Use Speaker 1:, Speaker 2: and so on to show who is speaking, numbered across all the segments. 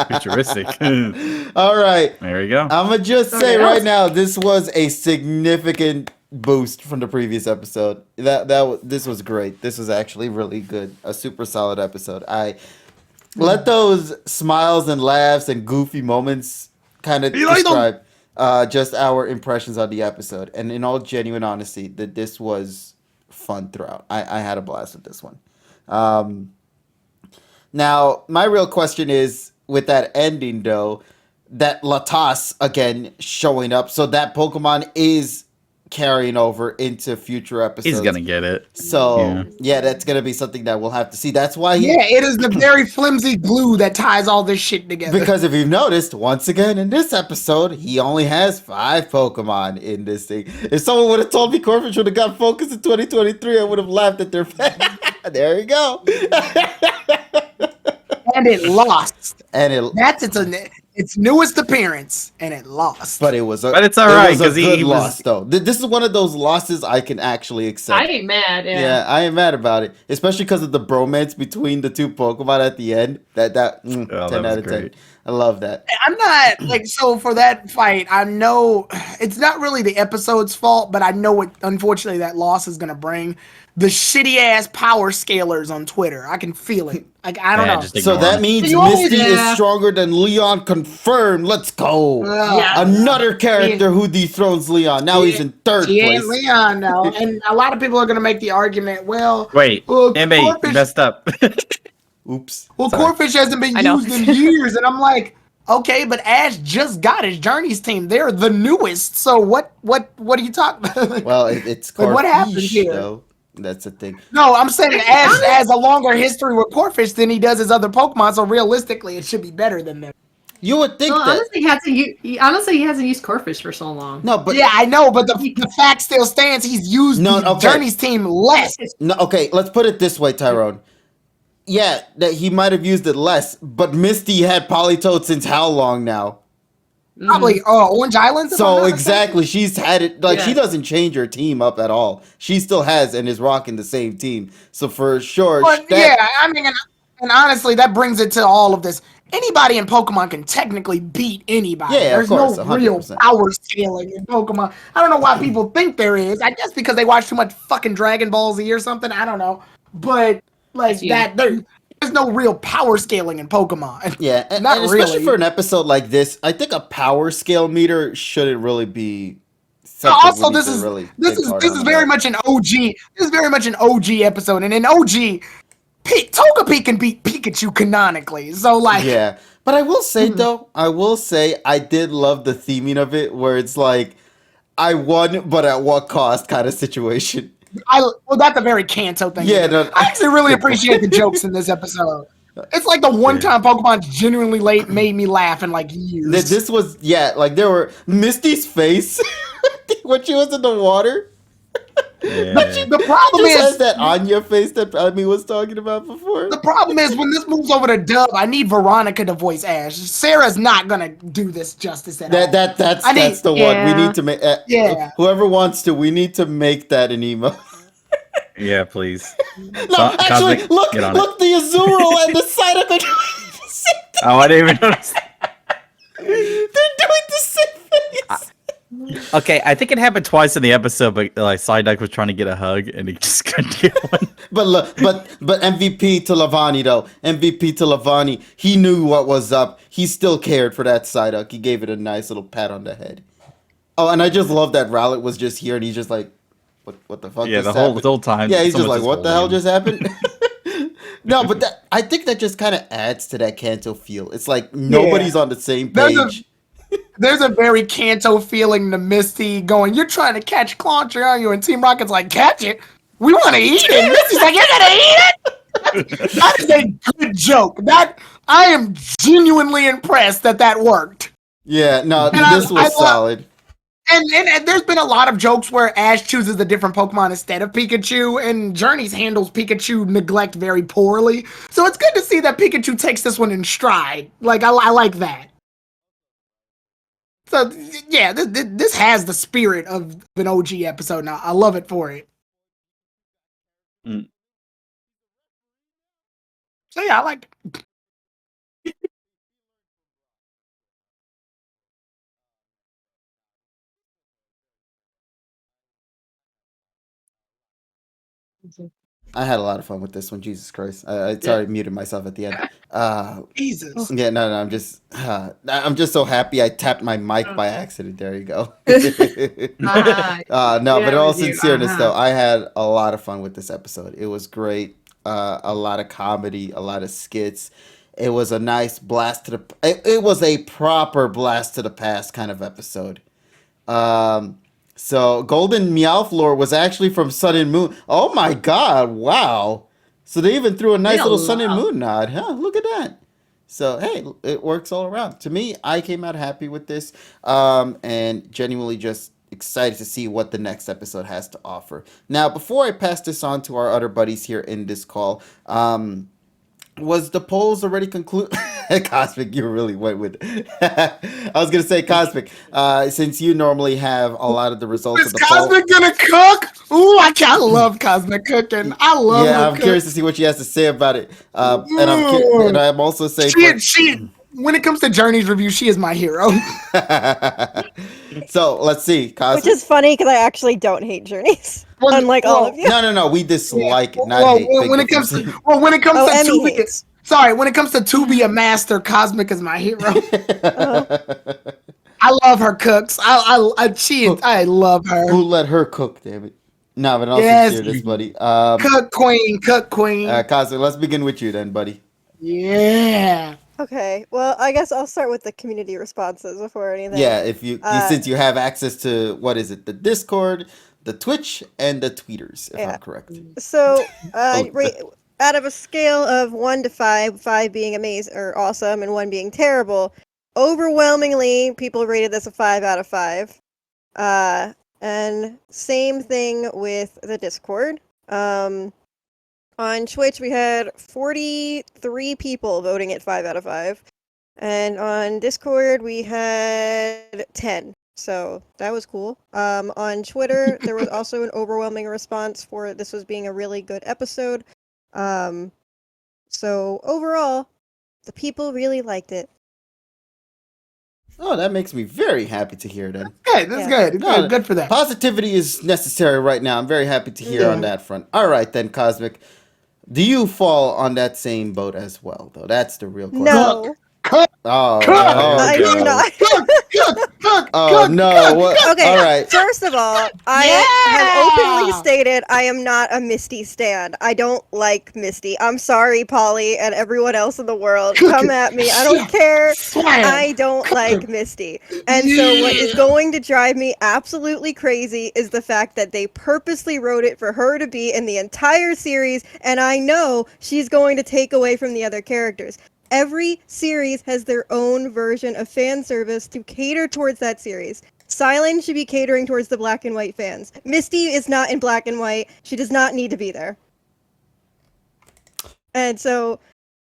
Speaker 1: Futuristic.
Speaker 2: All right.
Speaker 1: There you go.
Speaker 2: I'm gonna just say right now, this was a significant boost from the previous episode. This was great. This was actually really good. A super solid episode. I let those smiles and laughs and goofy moments kind of describe just our impressions on the episode. And in all genuine honesty, that this was fun throughout. I had a blast with this one. Now, my real question is with that ending, though, that Latas again showing up, so that Pokemon is carrying over into future episodes.
Speaker 1: He's gonna get it.
Speaker 2: So yeah, that's gonna be something that we'll have to see. That's why
Speaker 3: it is the very flimsy glue that ties all this shit together.
Speaker 2: Because if you've noticed, once again in this episode, he only has 5 Pokemon in this thing. If someone would have told me Corfish would have got focused in 2023, I would have laughed at their face. There you go.
Speaker 3: And it lost.
Speaker 2: And
Speaker 3: its newest appearance, and it lost.
Speaker 2: But it was
Speaker 1: but it's all right because he
Speaker 2: lost though. This is one of those losses I can actually accept.
Speaker 4: I ain't mad.
Speaker 2: Yeah, I ain't mad about it, especially because of the bromance between the 2 Pokemon at the end. 10 out of 10. I love that.
Speaker 3: I'm not so for that fight. I know it's not really the episode's fault, but I know what unfortunately that loss is gonna bring. The shitty ass power scalers on Twitter. I can feel it. Like I don't know.
Speaker 2: So that means Misty is stronger than Leon. Confirmed. Let's go. Another character who dethrones Leon. Now he's in 3rd place.
Speaker 3: He ain't Leon now. And a lot of people are gonna make the argument. Well,
Speaker 1: wait, MA messed up.
Speaker 2: Oops.
Speaker 3: Well, Corfish hasn't been used in years, and I'm like, okay, but Ash just got his Journey's team. They're the newest. So what are you talking about?
Speaker 2: Well, it's Corfish,
Speaker 3: what happened here?
Speaker 2: Though. That's the thing.
Speaker 3: No, I'm saying Ash has a longer history with Corfish than he does his other Pokemon, so realistically, it should be better than them.
Speaker 2: You would think that.
Speaker 4: Honestly, he hasn't used Corfish for so long.
Speaker 2: No, but
Speaker 3: yeah, I know, but the fact still stands. He's used Journey's team less.
Speaker 2: No, okay, let's put it this way, Tyrone. Yeah, that he might have used it less, but Misty had Politoed since how long now?
Speaker 3: Probably Orange Island.
Speaker 2: So exactly, she's had it. Like she doesn't change her team up at all. She still has and is rocking the same team. So for sure,
Speaker 3: but I mean, and honestly, that brings it to all of this. Anybody in Pokemon can technically beat anybody.
Speaker 2: Yeah,
Speaker 3: there's
Speaker 2: of course,
Speaker 3: no
Speaker 2: 100%.
Speaker 3: real power scaling in Pokemon. I don't know why people think there is. I guess because they watch too much fucking Dragon Ball Z or something. I don't know, but like there's no real power scaling in Pokemon.
Speaker 2: Yeah, and especially really. For an episode like this, I think a power scale meter shouldn't really be.
Speaker 3: Also, this is very much an OG. This is very much an OG episode, and in OG, Togepi can beat Pikachu canonically. So like,
Speaker 2: yeah. But I will say though, I did love the theming of it, where it's like, I won, but at what cost kind of situation.
Speaker 3: Well, that's a very Kanto thing.
Speaker 2: Yeah, no,
Speaker 3: I actually really appreciate the jokes in this episode. It's like the one time Pokemon genuinely made me laugh in like years.
Speaker 2: This was there were Misty's face when she was in the water.
Speaker 1: Yeah.
Speaker 3: The problem is
Speaker 2: that Anya face that Amy was talking about before.
Speaker 3: The problem is when this moves over to Dub, I need Veronica to voice Ash. Sarah's not gonna do this justice at all.
Speaker 2: That's the one we need to make. Whoever wants to, we need to make that an emo.
Speaker 1: Yeah, please.
Speaker 2: No, actually, look, the Azurill and the Psyduck are doing the same thing.
Speaker 1: Oh, I didn't even notice.
Speaker 2: They're doing the same face.
Speaker 1: Okay, I think it happened twice in the episode, but like Psyduck was trying to get a hug and he just couldn't get one.
Speaker 2: But look, but MVP to Lavani though. MVP to Lavani. He knew what was up. He still cared for that Psyduck. He gave it a nice little pat on the head. Oh, and I just love that Rowlet was just here and he's just like, what the fuck?
Speaker 1: Yeah, the whole time.
Speaker 2: Yeah, he's just like, what the hell just happened? No, but I think that just kind of adds to that Kanto feel. It's like nobody's on the same page.
Speaker 3: There's a very Kanto feeling to Misty going, you're trying to catch Clauncher, aren't you? And Team Rocket's like, catch it? We want to eat it. And Misty's like, you're going to eat it? That is a good joke. I am genuinely impressed that worked.
Speaker 2: Yeah, no, this was solid.
Speaker 3: And there's been a lot of jokes where Ash chooses a different Pokemon instead of Pikachu, and Journeys handles Pikachu neglect very poorly. So it's good to see that Pikachu takes this one in stride. Like, I like that. So, yeah, this has the spirit of an OG episode now. I love it for it. So, yeah, I like it.
Speaker 2: I had a lot of fun with this one. Jesus Christ! I sorry, muted myself at the end.
Speaker 3: Jesus.
Speaker 2: Yeah, no, I'm just so happy I tapped my mic by accident. There you go. No, but in all sincereness, though, I had a lot of fun with this episode. It was great. A lot of comedy, a lot of skits. It was a nice blast to the. It was a proper blast to the past kind of episode. So Golden Meowflor was actually from Sun and Moon. Oh my God! Wow. So they even threw a nice little Sun and Moon nod, huh? Look at that. So hey, it works all around. To me, I came out happy with this, and genuinely just excited to see what the next episode has to offer. Now, before I pass this on to our other buddies here in this call, was the polls already concluded? Cosmic, you really went with. I was gonna say Cosmic, since you normally have a lot of the results
Speaker 3: Is
Speaker 2: of the poll.
Speaker 3: Cosmic gonna cook? Ooh, I love Cosmic cooking. I love.
Speaker 2: Yeah, I'm curious to see what she has to say about it. And I'm also saying
Speaker 3: she when it comes to Journey's review, she is my hero.
Speaker 2: So let's see, Cosmic.
Speaker 5: Which is funny because I actually don't hate Journeys, unlike all of you.
Speaker 2: No, we dislike it, not hate.
Speaker 3: When it comes to when it comes to
Speaker 5: Emmy
Speaker 3: Tubi,
Speaker 5: hates.
Speaker 3: sorry, when it comes to be a master, Cosmic is my hero. I love her cooks. I love her.
Speaker 2: Who let her cook? Damn it! No, but I'll
Speaker 3: Yes.
Speaker 2: this, buddy.
Speaker 3: Cook queen.
Speaker 2: Cosmic, let's begin with you then, buddy.
Speaker 3: Yeah.
Speaker 5: Okay, well, I guess I'll start with the community responses before anything.
Speaker 2: Yeah, if since you have access to what is it, the Discord, the Twitch, and the tweeters, if I'm correct.
Speaker 5: So, out of a scale of 1 to 5, 5 being amazing or awesome, and 1 being terrible, overwhelmingly people rated this a 5 out of 5. And same thing with the Discord. On Twitch, we had 43 people voting it 5 out of 5. And on Discord, we had 10. So that was cool. On Twitter, there was also an overwhelming response for this was being a really good episode. So overall, the people really liked it.
Speaker 2: Oh, that makes me very happy to hear then.
Speaker 3: Good, that's good.
Speaker 2: No,
Speaker 3: Good for that.
Speaker 2: Positivity is necessary right now. I'm very happy to hear on that front. All right then, Cosmic. Do you fall on that same boat as well, though? That's the real question.
Speaker 5: No.
Speaker 2: I
Speaker 5: do not.
Speaker 2: Oh no! What?
Speaker 5: Okay,
Speaker 2: All right.
Speaker 5: First of all, I have openly stated I am not a Misty stan. I don't like Misty. I'm sorry, Polly, and everyone else in the world. Come at me. I don't care. I don't like Misty. And so what is going to drive me absolutely crazy is the fact that they purposely wrote it for her to be in the entire series, and I know she's going to take away from the other characters. Every series has their own version of fan service to cater towards that series. Silent should be catering towards the black and white fans. Misty is not in black and white. She does not need to be there. And so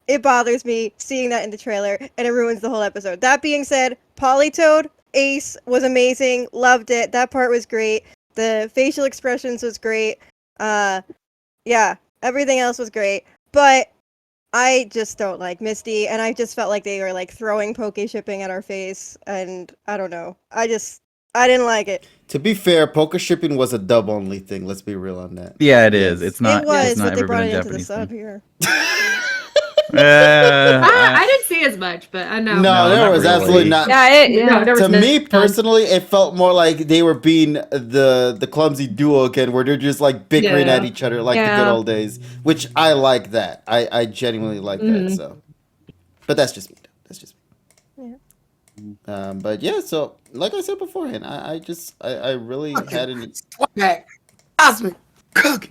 Speaker 5: it bothers me seeing that in the trailer, and it ruins the whole episode. That being said, Polytoad, Ace was amazing. Loved it. That part was great. The facial expressions was great. Yeah, everything else was great. But I just don't like Misty, and I just felt like they were like throwing poke shipping at our face, and I don't know. I didn't like it.
Speaker 2: To be fair, poker shipping was a dub only thing. Let's be real on that.
Speaker 1: Yeah, it is. It's not.
Speaker 5: It was,
Speaker 1: it's not
Speaker 5: but they
Speaker 1: ever
Speaker 5: brought
Speaker 1: been
Speaker 5: it
Speaker 1: a
Speaker 5: into the
Speaker 1: Japanese
Speaker 5: sub
Speaker 1: thing.
Speaker 5: here.
Speaker 4: I didn't see as much, but I know.
Speaker 2: No, there
Speaker 1: not
Speaker 2: was
Speaker 1: really.
Speaker 2: absolutely not.
Speaker 4: No, there was
Speaker 2: To
Speaker 4: none.
Speaker 2: me personally, it felt more like they were being the clumsy duo again, where they're just like bickering at each other like the good old days. Which I like that. I genuinely like that. So, but that's just me. That's just me.
Speaker 5: Yeah.
Speaker 2: But yeah, so like I said beforehand, I really had an.
Speaker 3: Cosmic cook.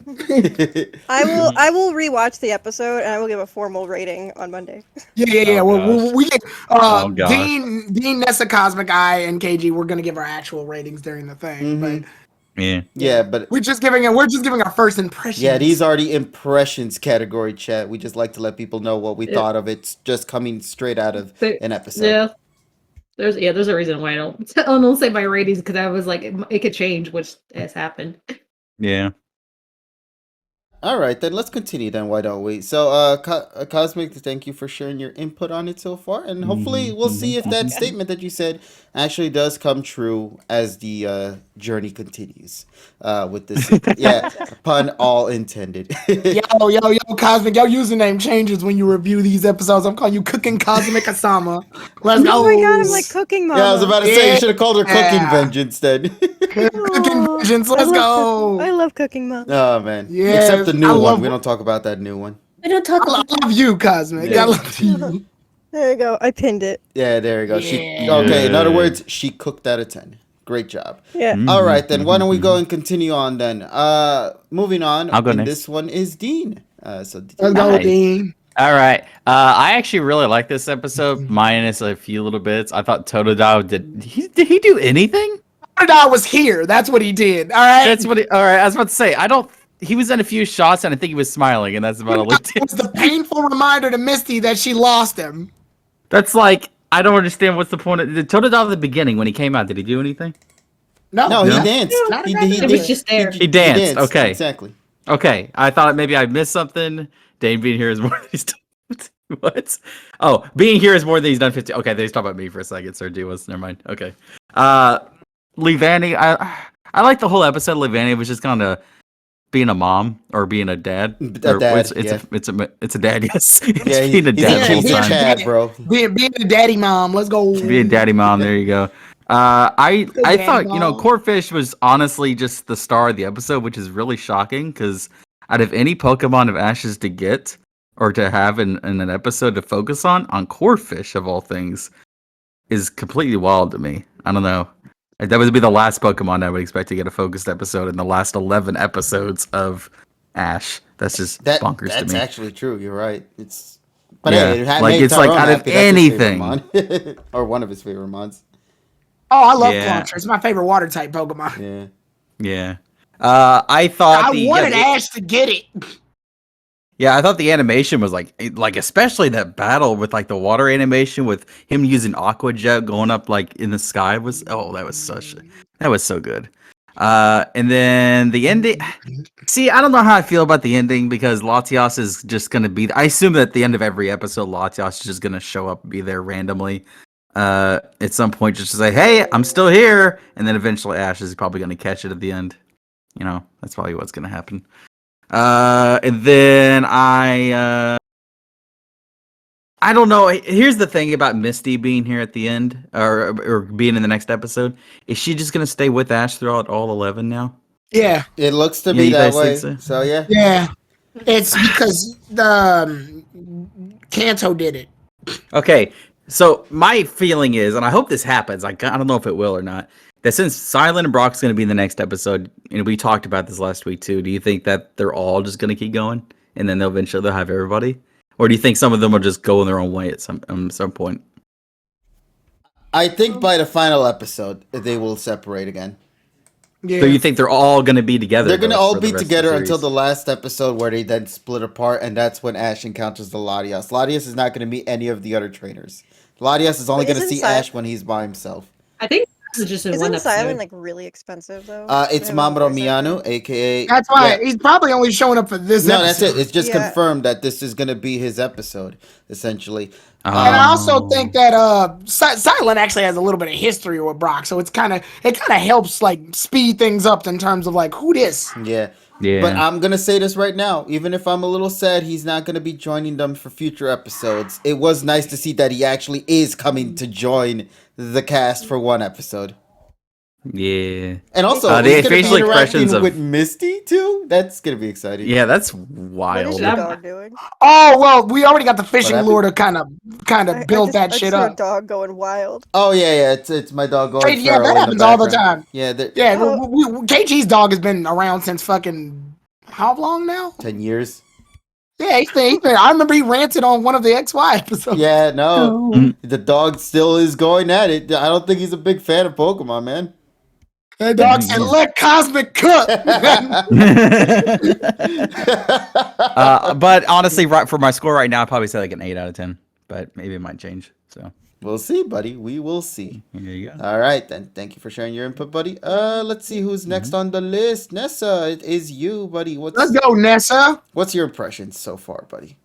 Speaker 5: I will rewatch the episode, and I will give a formal rating on Monday.
Speaker 3: Yeah. We get
Speaker 1: Oh, gosh.
Speaker 3: Dean, Nessa, Cosmic, I, and KG. We're gonna give our actual ratings during the thing, but
Speaker 1: Yeah.
Speaker 2: Yeah, but
Speaker 3: we're just giving our first impressions.
Speaker 2: yeah, these are the impressions category, chat. We just like to let people know what we thought of it, just coming straight out of an episode.
Speaker 4: Yeah. There's a reason why I don't say my ratings, because I was like it could change, which has happened.
Speaker 1: Yeah.
Speaker 2: All right, then let's continue. Then why don't we? So, Cosmic, thank you for sharing your input on it so far, and hopefully we'll see if that statement that you said actually does come true as the journey continues. With this, yeah, pun all intended.
Speaker 3: Yo, Cosmic, your username changes when you review these episodes. I'm calling you Cooking Cosmic Asama. Let's go.
Speaker 5: Oh my god, I'm like Cooking Mama.
Speaker 2: Yeah, I was about to say you should have called her Cooking
Speaker 3: Yeah.
Speaker 2: Vengeance then.
Speaker 3: Cooking Vengeance, let's go.
Speaker 5: I love Cooking Mama.
Speaker 2: Oh man,
Speaker 3: Yes,
Speaker 2: except the
Speaker 3: I
Speaker 2: new
Speaker 3: love-
Speaker 2: one. We don't talk about that new one.
Speaker 4: We don't talk
Speaker 3: I
Speaker 4: about
Speaker 3: love you, Cosmic.
Speaker 2: Yeah.
Speaker 3: I love you.
Speaker 5: There you go. I pinned it.
Speaker 2: Yeah, there you go.
Speaker 3: Yeah.
Speaker 2: Okay. In other words, she cooked out of 10. Great job.
Speaker 5: Yeah.
Speaker 2: All right, then. Why don't we go and continue on then? Moving on.
Speaker 1: I'll go
Speaker 2: and
Speaker 1: next.
Speaker 2: This one is Dean.
Speaker 3: Let's go,
Speaker 1: Hi.
Speaker 3: Dean.
Speaker 1: All right. I actually really like this episode, minus a few little bits. I thought Totodile did he do anything?
Speaker 3: Totodile was here. That's what he did. All right.
Speaker 1: That's what. All right. I was about to say. He was in a few shots, and I think he was smiling, and that's about all it
Speaker 3: It was
Speaker 1: did.
Speaker 3: the painful reminder to Misty that she lost him.
Speaker 1: That's like I don't understand what's the point of the Totodile at the beginning when he came out. Did he do anything?
Speaker 2: No, he
Speaker 1: No?
Speaker 2: danced.
Speaker 3: Not
Speaker 2: He,
Speaker 3: exactly.
Speaker 2: he
Speaker 4: He was just there.
Speaker 1: He danced. Okay.
Speaker 2: Exactly.
Speaker 1: Okay. I thought maybe I missed something. Dane being here is more than he's done. What? Oh, being here is more than he's done 50. Okay, they talked about me for a second. Sir D was never mind. Okay. Levani, I like the whole episode. Levani was just kind of being a mom or being a dad.
Speaker 2: A
Speaker 1: Or
Speaker 2: dad,
Speaker 1: it's a dad. Yes. It's
Speaker 2: Yeah,
Speaker 1: being a
Speaker 2: he's
Speaker 1: dad the
Speaker 2: a
Speaker 1: whole time.
Speaker 2: Chad, bro.
Speaker 3: Being a daddy mom. Let's go.
Speaker 1: Be a daddy mom. There you go. I
Speaker 3: daddy
Speaker 1: thought
Speaker 3: mom.
Speaker 1: Corphish was honestly just the star of the episode, which is really shocking because out of any Pokemon of Ash's to get or to have in an episode to focus on Corphish of all things is completely wild to me. I don't know. That would be the last Pokemon I would expect to get a focused episode in the last 11 episodes of Ash. That's just bonkers
Speaker 2: That's
Speaker 1: to me.
Speaker 2: actually true. You're right. But
Speaker 1: Yeah,
Speaker 2: hey, it had
Speaker 1: like,
Speaker 2: made
Speaker 1: it's like
Speaker 2: Tyrone
Speaker 1: out of
Speaker 2: happy. That's his favorite
Speaker 1: anything.
Speaker 2: mon. Or one of his favorite mons.
Speaker 3: Oh, I love
Speaker 1: Yeah.
Speaker 3: Clauncher. It's my favorite water type Pokemon.
Speaker 2: Yeah.
Speaker 1: Yeah. I thought
Speaker 3: I wanted Ash to get it.
Speaker 1: Yeah, I thought the animation was like especially that battle with like the water animation with him using Aqua Jet going up like in the sky that was so good. And then the ending. See, I don't know how I feel about the ending because Latias is just gonna be. I assume that at the end of every episode, Latias is just gonna show up and be there randomly. At some point, just to say, "Hey, I'm still here," and then eventually Ash is probably gonna catch it at the end. You know, that's probably what's gonna happen. And then I don't know. Here's the thing about Misty being here at the end, or being in the next episode. Is she just gonna stay with Ash throughout all 11 now?
Speaker 3: Yeah.
Speaker 2: It looks to
Speaker 1: Yeah,
Speaker 2: be
Speaker 1: you
Speaker 2: that
Speaker 1: guys
Speaker 2: way.
Speaker 1: think
Speaker 2: So yeah.
Speaker 3: Yeah. It's because the Kanto did it.
Speaker 1: Okay, so my feeling is, and I hope this happens. I don't know if it will or not. That since Silent and Brock's going to be in the next episode, and we talked about this last week too. Do you think that they're all just going to keep going, and then they'll have everybody, or do you think some of them will just go in their own way at some point?
Speaker 2: I think by the final episode they will separate again.
Speaker 3: Yeah.
Speaker 1: So you think they're all going to be together?
Speaker 2: They're gonna
Speaker 1: though,
Speaker 2: all
Speaker 1: for the
Speaker 2: be
Speaker 1: rest of
Speaker 2: together
Speaker 1: the
Speaker 2: until
Speaker 1: series?
Speaker 2: the last episode where they then split apart, and that's when Ash encounters the Latias. Latias is not gonna meet any of the other trainers. Latias is only
Speaker 5: But
Speaker 2: gonna
Speaker 5: isn't
Speaker 2: see
Speaker 5: Sil-
Speaker 2: Ash when he's by himself.
Speaker 4: I think this is just in one
Speaker 5: Isn't
Speaker 4: episode.
Speaker 5: Silent like really expensive though?
Speaker 2: It's
Speaker 5: I have a
Speaker 2: Mamoru
Speaker 5: voice
Speaker 2: Miyano,
Speaker 5: actor.
Speaker 2: aka.
Speaker 3: That's why
Speaker 2: Yeah.
Speaker 3: he's probably only showing up for this
Speaker 2: No,
Speaker 3: episode.
Speaker 2: that's it. It's just
Speaker 5: Yeah.
Speaker 2: confirmed that this is gonna be his episode, essentially.
Speaker 3: And I also
Speaker 1: Oh.
Speaker 3: think that Silent actually has a little bit of history with Brock, so it kind of helps like speed things up in terms of like who this.
Speaker 2: Yeah.
Speaker 1: Yeah.
Speaker 2: But I'm gonna say this right now. Even if I'm a little sad he's not gonna be joining them for future episodes, it was nice to see that he actually is coming to join the cast for one episode.
Speaker 1: Yeah.
Speaker 2: And also,
Speaker 1: The
Speaker 2: he's gonna be
Speaker 1: facial
Speaker 2: interacting
Speaker 1: expressions of-
Speaker 2: with Misty too. That's gonna be exciting.
Speaker 1: Yeah, that's
Speaker 5: What is
Speaker 1: wild.
Speaker 5: your dog doing?
Speaker 3: Oh well, we already got the fishing
Speaker 2: happened?
Speaker 3: lure to kind of
Speaker 5: I
Speaker 3: build
Speaker 5: just-
Speaker 3: that
Speaker 5: I
Speaker 3: shit
Speaker 5: just heard
Speaker 3: up.
Speaker 5: Dog going wild.
Speaker 2: Oh yeah. It's my dog going
Speaker 3: Hey, yeah,
Speaker 2: feral
Speaker 3: that
Speaker 2: in the
Speaker 3: happens all the
Speaker 2: background.
Speaker 3: time.
Speaker 2: Yeah,
Speaker 3: Yeah,
Speaker 5: Oh.
Speaker 3: KG's dog has been around since fucking how long now?
Speaker 2: 10 years.
Speaker 3: Yeah, he's been. I remember he ranted on one of the XY episodes.
Speaker 2: Yeah, no,
Speaker 1: Oh.
Speaker 2: the dog still is going at it. I don't think he's a big fan of Pokemon, man.
Speaker 3: That dog said, "Let Cosmic cook."
Speaker 1: But honestly, right for my score right now, I'd probably say like an 8 out of 10. But maybe it might change. So
Speaker 2: We'll see, buddy. We will see.
Speaker 1: There you go.
Speaker 2: All right, then. Thank you for sharing your input, buddy. Let's see who's next on the list. Nessa, it is you, buddy.
Speaker 3: Let's go, Nessa.
Speaker 2: What's your impressions so far, buddy?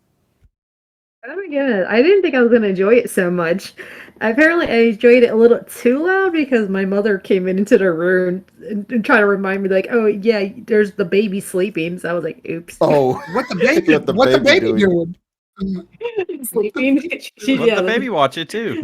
Speaker 4: Oh my goodness, I didn't think I was gonna enjoy it so much. Apparently, I enjoyed it a little too loud because my mother came into the room and tried to remind me, like, "Oh yeah, there's the baby sleeping." So I was like, "Oops."
Speaker 2: Oh,
Speaker 3: What the baby?
Speaker 2: What the
Speaker 3: what the
Speaker 2: baby
Speaker 3: baby doing?
Speaker 4: Sleeping.
Speaker 1: Let the baby watch it too.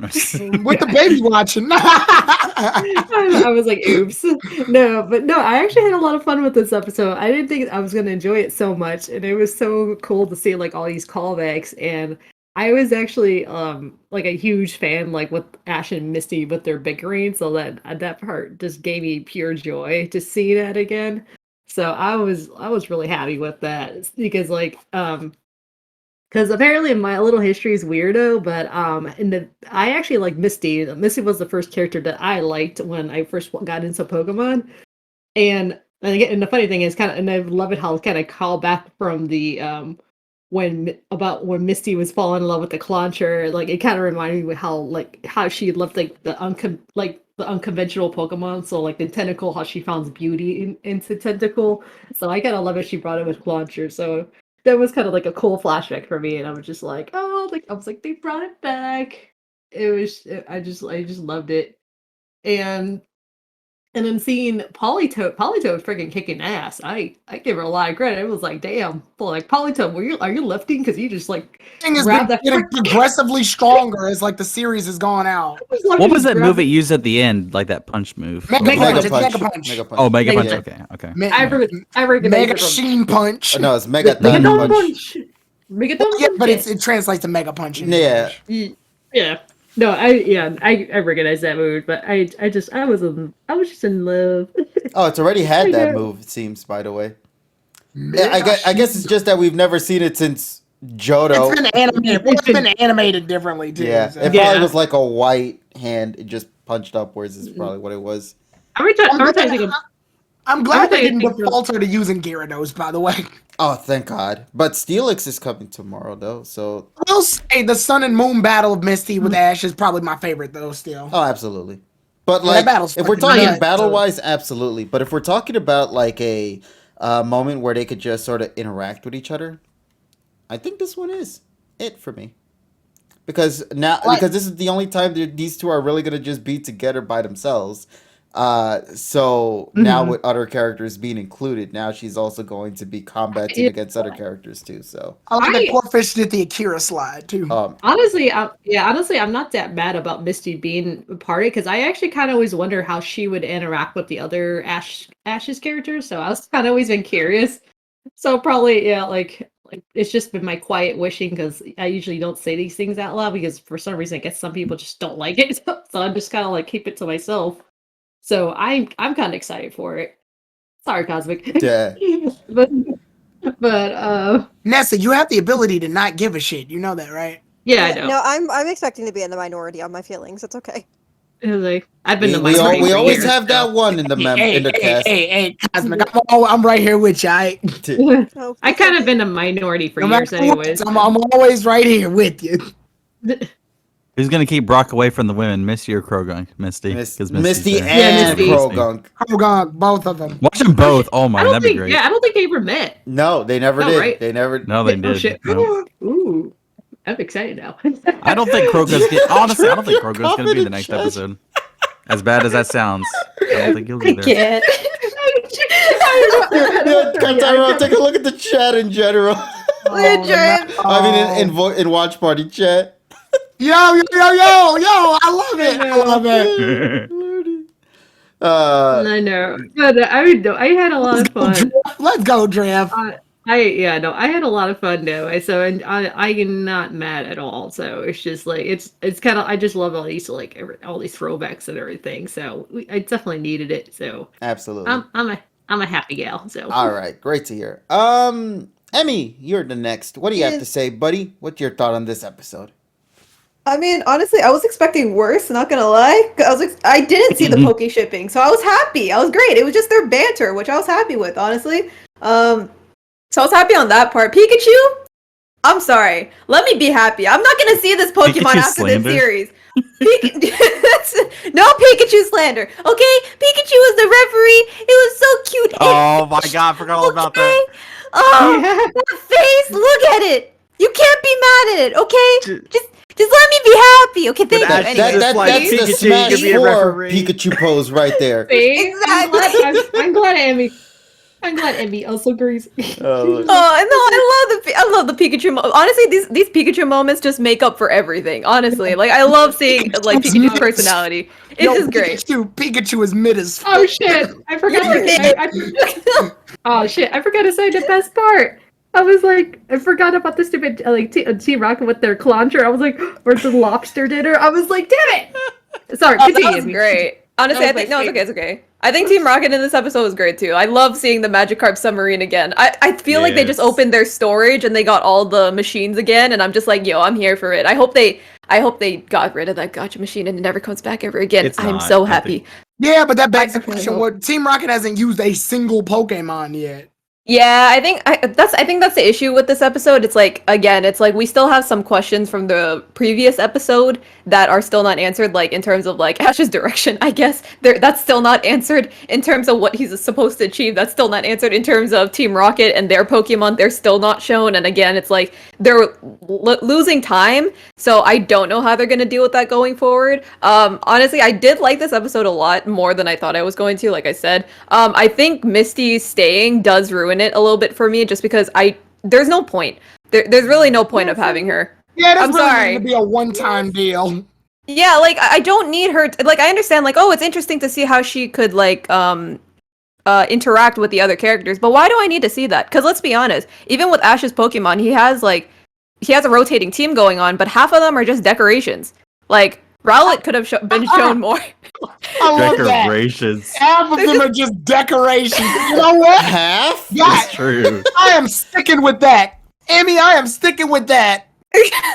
Speaker 3: What the baby watching?
Speaker 4: I was like, "Oops." No, but no, I actually had a lot of fun with this episode. I didn't think I was gonna enjoy it so much, and it was so cool to see like all these callbacks. And I was actually like a huge fan, like with Ash and Misty with their bickering. So that part just gave me pure joy to see that again. So I was really happy with that because like because apparently my little history is weirdo, but I actually like Misty. Misty was the first character that I liked when I first got into Pokemon, and the funny thing is and I love it how it kind of call back from the when Misty was falling in love with the Clauncher. Like it kind of reminded me how she loved like the unconventional Pokemon. So like the Tentacle, how she found beauty into Tentacle. So I kind of love it. She brought it with Clauncher. So that was kind of like a cool flashback for me, and I was just like, oh, like I was like, they brought it back. I just loved it, and then seeing Polytoad freaking kicking ass. I give her a lot of credit. It was like, damn, like Polytoad, are you lifting? Because you just like
Speaker 3: Thing has
Speaker 4: grabbed
Speaker 3: been
Speaker 4: that
Speaker 3: getting progressively stronger as like the series has gone out.
Speaker 1: What was that move it used at the end? Like that punch move?
Speaker 3: Mega
Speaker 2: Mega
Speaker 3: Punch.
Speaker 2: Punch.
Speaker 3: Mega Punch.
Speaker 2: Mega Punch.
Speaker 1: Oh, Mega Punch.
Speaker 2: Yeah.
Speaker 1: Okay.
Speaker 4: I recognize
Speaker 3: Mega
Speaker 4: it from
Speaker 3: Sheen Punch.
Speaker 2: No, it's Mega
Speaker 4: Megaton
Speaker 2: Punch.
Speaker 4: Punch. Megaton
Speaker 3: Yeah,
Speaker 4: Punch.
Speaker 3: but it translates to Mega Punch. in
Speaker 2: Yeah.
Speaker 3: English.
Speaker 4: Yeah. No, I recognize that move, but I was just in love.
Speaker 2: Oh, it's already had
Speaker 4: I
Speaker 2: that
Speaker 4: know.
Speaker 2: move, it seems, by the way.
Speaker 3: Mega
Speaker 2: Yeah, I guess it's
Speaker 3: Sheen-
Speaker 2: just that we've never seen it since Johto.
Speaker 3: It's been animated. It's been animated differently too.
Speaker 2: Yeah,
Speaker 3: so.
Speaker 2: it probably was like a white hand. It just punched upwards is probably what it was.
Speaker 4: Every time I think of
Speaker 3: I'm glad they
Speaker 4: Everything
Speaker 3: didn't
Speaker 4: I think
Speaker 3: default her to using Gyarados, by the way.
Speaker 2: Oh, thank God. But Steelix is coming tomorrow, though, so...
Speaker 3: I'll say the Sun and Moon battle of Misty with Ash is probably my favorite, though, still.
Speaker 2: Oh, absolutely. But,
Speaker 3: Yeah, that
Speaker 2: like,
Speaker 3: battle's
Speaker 2: if we're
Speaker 3: fucking
Speaker 2: talking
Speaker 3: nuts,
Speaker 2: battle-wise, absolutely. But if we're talking about, like, a moment where they could just sort of interact with each other, I think this one is it for me. Because this is the only time these two are really going to just be together by themselves. So now with other characters being included, now she's also going to be combating against other characters too. So
Speaker 3: I like that poor fish did the Akira slide, too.
Speaker 4: honestly, I'm not that mad about Misty being a party because I actually kind of always wonder how she would interact with the other Ash's characters. So I was kind of always been curious. So probably like it's just been my quiet wishing because I usually don't say these things out loud because for some reason I guess some people just don't like it. So I'm just kind of like keep it to myself. So I'm kind of excited for it. Sorry, Cosmic.
Speaker 2: yeah,
Speaker 4: but
Speaker 3: Nessa, you have the ability to not give a shit. You know that, right?
Speaker 4: yeah, I know.
Speaker 5: No, I'm expecting to be in the minority on my feelings. It's okay.
Speaker 4: It was like I've been
Speaker 2: we
Speaker 4: to
Speaker 2: always
Speaker 4: years,
Speaker 2: have
Speaker 4: so.
Speaker 2: that one in the cast.
Speaker 3: Hey, Cosmic, I'm right here with you.
Speaker 5: Oh,
Speaker 4: I
Speaker 5: it's
Speaker 4: kind of
Speaker 5: okay.
Speaker 4: been a minority for
Speaker 3: No
Speaker 4: years,
Speaker 3: matter what,
Speaker 4: anyways.
Speaker 3: I'm always right here with you.
Speaker 1: Who's gonna keep Brock away from the women, Misty or Krogunk? Misty. 'Cause
Speaker 2: Misty
Speaker 1: there.
Speaker 2: and
Speaker 4: Misty.
Speaker 2: Krogunk.
Speaker 3: Krogunk, both of them.
Speaker 1: Watch them both. Oh my,
Speaker 4: I don't
Speaker 1: that'd be
Speaker 4: think.
Speaker 1: great.
Speaker 4: Yeah, I don't think they ever met.
Speaker 2: No, they never
Speaker 4: No,
Speaker 2: did.
Speaker 4: right?
Speaker 2: They never.
Speaker 1: No, they
Speaker 4: Oh
Speaker 1: did.
Speaker 4: shit!
Speaker 1: No.
Speaker 4: Ooh, I'm excited now.
Speaker 1: I don't think Kroger's honestly, I don't think Kroger's gonna be in the next
Speaker 2: Comment
Speaker 1: episode. As bad as that sounds, I don't think he'll be there.
Speaker 4: can't.
Speaker 2: Yeah, Tyrone, take a look at the chat in general. I mean, in watch party chat.
Speaker 3: Yo, I love it. I love it.
Speaker 4: I know, but I had a lot of fun.
Speaker 3: Let's go, Draft.
Speaker 4: I had a lot of fun though. So and I am not mad at all. So it's just like it's kind of I just love all these all these throwbacks and everything. So I definitely needed it. So
Speaker 2: Absolutely.
Speaker 4: I'm a happy gal. So
Speaker 2: All right, great to hear. Emmy, you're the next. What do you have to say, buddy? What's your thought on this episode?
Speaker 6: I mean, honestly, I was expecting worse. Not gonna lie, I didn't see the poke shipping, so I was happy. I was great. It was just their banter, which I was happy with, honestly. So I was happy on that part. Pikachu, I'm sorry. Let me be happy. I'm not gonna see this Pokemon
Speaker 1: Pikachu
Speaker 6: after
Speaker 1: slander?
Speaker 6: this series. No Pikachu slander. Okay, Pikachu was the referee. It was so cute.
Speaker 1: Oh my god, I forgot all about that.
Speaker 6: Oh,
Speaker 4: Yeah.
Speaker 6: that face! Look at it. You can't be mad at it. Okay,
Speaker 1: J-
Speaker 6: just let me be happy. Okay, thank you.
Speaker 1: Ash
Speaker 6: Anyway,
Speaker 1: just like
Speaker 2: That's the
Speaker 1: Pikachu, you
Speaker 2: Smash
Speaker 1: could be a
Speaker 2: 4
Speaker 1: referee.
Speaker 2: Pikachu pose right there.
Speaker 4: See?
Speaker 6: Exactly.
Speaker 4: I'm glad Emmy. I'm glad Emmy also agrees.
Speaker 6: Oh, no, I love the Pikachu. Honestly, these Pikachu moments just make up for everything. Honestly, like I love seeing like Pikachu's personality. It's just great.
Speaker 3: Pikachu is mid as fuck.
Speaker 4: Oh shit! I forgot. Oh shit! I forgot to say the best part. I was like, I forgot about the stupid Team Rocket with their launcher. I was like, where's the lobster dinner? I was like, damn it! Sorry,
Speaker 6: Oh,
Speaker 4: continue.
Speaker 6: that was great. Honestly,
Speaker 4: That
Speaker 6: I
Speaker 4: was
Speaker 6: think
Speaker 4: my
Speaker 6: no, it's okay. I think Team Rocket in this episode was great too. I love seeing the Magikarp submarine again. I feel like they just
Speaker 1: Yes.
Speaker 6: opened their storage and they got all the machines again, and I'm just like, yo, I'm here for it. I hope they got rid of that gotcha machine and it never comes back ever again.
Speaker 1: It's
Speaker 6: I'm
Speaker 1: not,
Speaker 6: so
Speaker 1: I
Speaker 6: happy.
Speaker 1: think.
Speaker 3: Yeah, but that begs the
Speaker 6: I really
Speaker 3: question:
Speaker 6: hope-
Speaker 3: what Team Rocket hasn't used a single Pokemon yet?
Speaker 6: Yeah, I think that's the issue with this episode. It's like again, it's like we still have some questions from the previous episode that are still not answered. Like in terms of like Ash's direction, I guess that's still not answered. In terms of what he's supposed to achieve, that's still not answered. In terms of Team Rocket and their Pokemon, they're still not shown. And again, it's like they're losing time. So I don't know how they're gonna deal with that going forward. Honestly, I did like this episode a lot more than I thought I was going to. Like I said, I think Misty staying does ruin it a little bit for me, just because there's no point. There's really no point of having her.
Speaker 3: Yeah, that's
Speaker 6: I'm
Speaker 3: really
Speaker 6: sorry.
Speaker 3: going to be a one-time deal.
Speaker 6: Yeah, like I don't need her. Like I understand, like it's interesting to see how she could like interact with the other characters, but why do I need to see that? Because let's be honest, even with Ash's Pokemon, he has a rotating team going on, but half of them are just decorations. Like Rowlet could have been shown more.
Speaker 3: I love that.
Speaker 1: Decorations.
Speaker 3: Half of them are just decorations. You know what?
Speaker 2: Half?
Speaker 3: Yeah,
Speaker 1: It's true.
Speaker 3: I am sticking with that. Amy, I am sticking with that.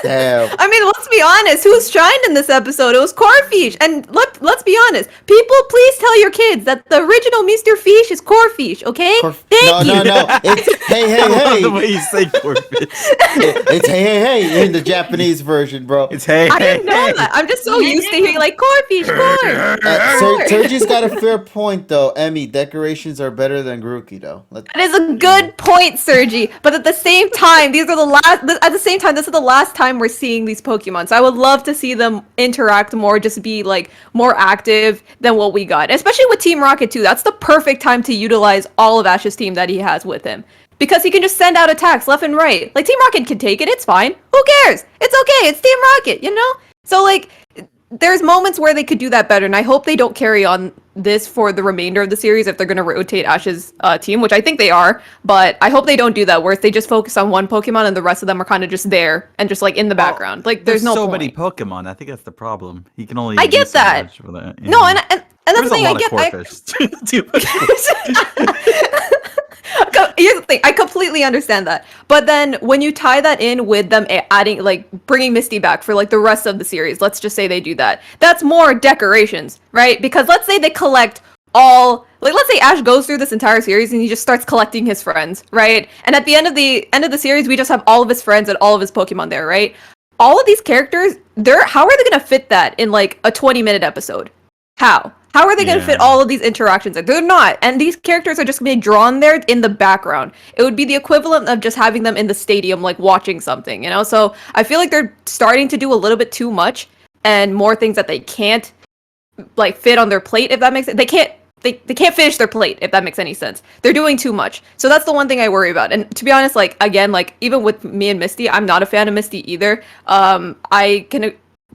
Speaker 2: Damn.
Speaker 6: I mean, let's be honest. Who shined in this episode? It was Corfish. And let's be honest. People, please tell your kids that the original Mr. Fish is Corfish, okay? Thank you.
Speaker 2: No. It's hey,
Speaker 1: I love
Speaker 2: hey,
Speaker 1: the
Speaker 2: hey.
Speaker 1: way you say Corvus.
Speaker 2: It's hey in the Japanese version, bro.
Speaker 1: It's hey,
Speaker 6: I
Speaker 1: hey,
Speaker 6: didn't know
Speaker 1: hey.
Speaker 6: that. I'm just so used to hearing like Corfish, Corf.
Speaker 2: Sergi's got a fair point though. Emmy, decorations are better than Grookey though.
Speaker 6: That is a good point, Sergi. But at the same time, this is the last time we're seeing these Pokemon. So I would love to see them interact more, just be like more active than what we got. Especially with Team Rocket too. That's the perfect time to utilize all of Ash's team that he has with him. Because he can just send out attacks left and right. Like Team Rocket can take it, it's fine. Who cares? It's okay, it's Team Rocket, you know? So like there's moments where they could do that better, and I hope they don't carry on this for the remainder of the series if they're going to rotate Ash's team, which I think they are, but I hope they don't do that, where they just focus on one Pokemon and the rest of them are kind of just there and just like in the background. Like there's no
Speaker 1: so
Speaker 6: point.
Speaker 1: many Pokemon. I think that's the problem. He can only.
Speaker 6: I get
Speaker 1: do so
Speaker 6: that.
Speaker 1: much for that.
Speaker 6: No, and that's
Speaker 1: There's
Speaker 6: the thing,
Speaker 1: a lot of Corfish. Too much.
Speaker 6: Here's the thing, I completely understand that. But then when you tie that in with them adding, like, bringing Misty back for, like, the rest of the series, let's just say they do that. That's more decorations, right? Because let's say they collect all, like, let's say Ash goes through this entire series and he just starts collecting his friends, right? And at the end of the series, we just have all of his friends and all of his Pokemon there, right? All of these characters, how are they going to fit that in, like, a 20-minute episode? How? How are they going to fit all of these interactions? They're not. And these characters are just going to be drawn there in the background. It would be the equivalent of just having them in the stadium, like watching something, you know? So I feel like they're starting to do a little bit too much and more things that they can't, like, fit on their plate, if that makes sense. They can't finish their plate, if that makes any sense. They're doing too much. So that's the one thing I worry about. And to be honest, like, again, like, even with me and Misty, I'm not a fan of Misty either.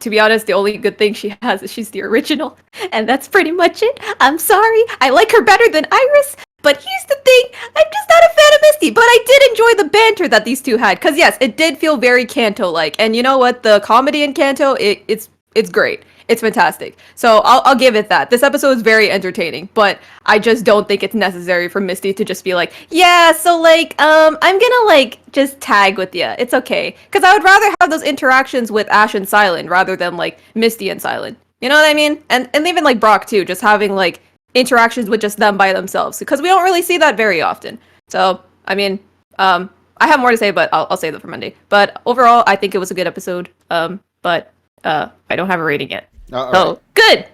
Speaker 6: To be honest, the only good thing she has is she's the original. And that's pretty much it. I'm sorry. I like her better than Iris. But here's the thing. I'm just not a fan of Misty. But I did enjoy the banter that these two had. Because, yes, it did feel very Kanto-like. And you know what? The comedy in Kanto, it's great. It's fantastic. So I'll give it that. This episode is very entertaining, but I just don't think it's necessary for Misty to just be like, yeah, so like, I'm gonna like just tag with you. It's okay. Because I would rather have those interactions with Ash and Silent rather than like Misty and Silent. You know what I mean? And even like Brock too, just having like interactions with just them by themselves. Because we don't really see that very often. So, I mean, I have more to say, but I'll save them for Monday. But overall, I think it was a good episode. But I don't have a rating yet.
Speaker 2: All
Speaker 6: Good.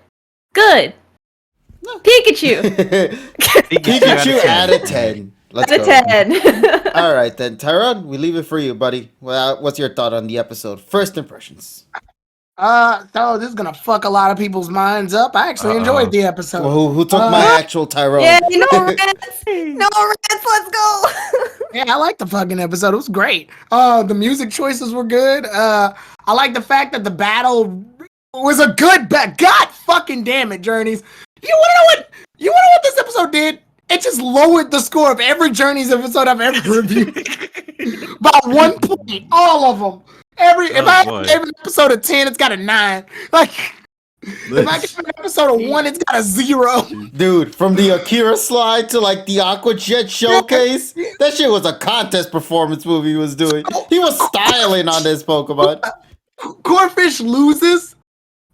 Speaker 6: Pikachu.
Speaker 2: Pikachu out of 10. Let's
Speaker 6: Out of
Speaker 2: go.
Speaker 6: 10.
Speaker 2: All right, then. Tyrone, we leave it for you, buddy. Well, what's your thought on the episode? First impressions.
Speaker 3: So this is gonna fuck a lot of people's minds up. I actually enjoyed the episode.
Speaker 2: Well, who took my actual Tyrone?
Speaker 6: Yeah, no rants. No rants. Let's go.
Speaker 3: Yeah, I liked the fucking episode. It was great. The music choices were good. I like the fact that the battle was a good God fucking damn it, Journeys. You wanna know what this episode did? It just lowered the score of every Journeys episode I've ever reviewed by 1 point. All of them. If I gave an episode of 10, it's got a 9. Like, if I give an episode of 1, it's got a 0.
Speaker 2: Dude, from the Akira slide to like the Aqua Jet showcase, that shit was a contest performance movie he was doing. He was styling on this Pokemon.
Speaker 3: Corphish loses,